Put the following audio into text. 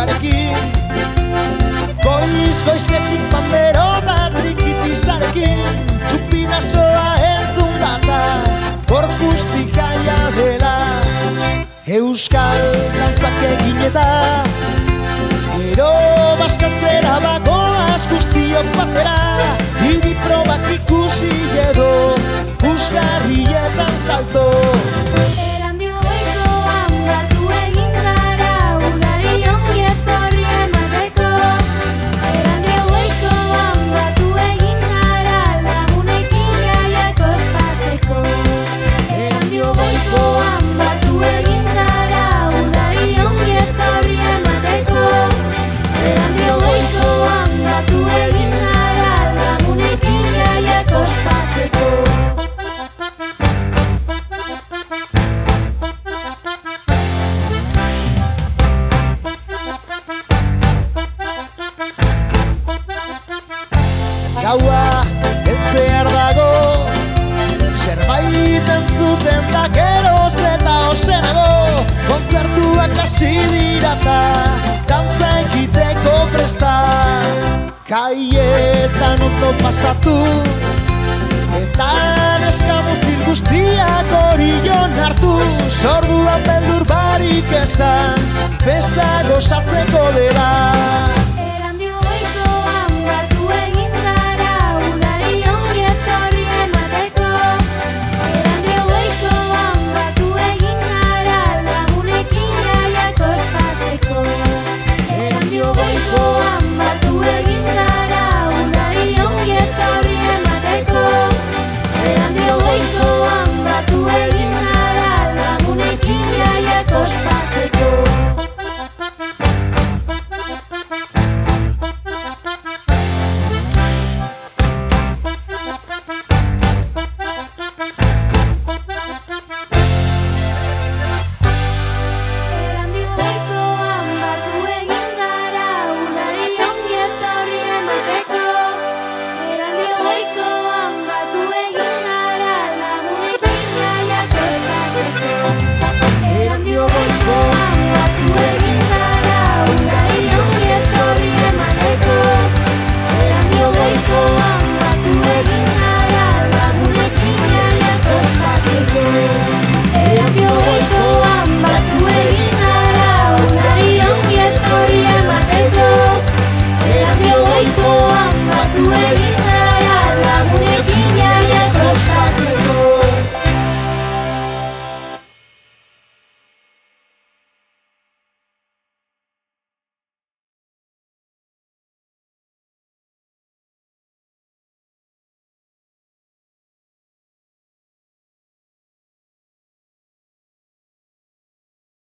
birarekin, goizetik pandero eta trikitizarekin, txupinazoa entzun data, gorpuztik gaia dela. Euskal dantzak egin eta gero baskantzera bagoaz guztiok batera, idi probak ikusi edo puskarrietan salto. Gaua heltzear dago, zerbait entzuten da geroz eta ozenago, kontzertuak hasi dirata, dantza egiteko presta, kaietan ondo pasatu, eta neskamutil guztiak orion hartu, sorduan beldur barik esan, festa gozatzeko dela.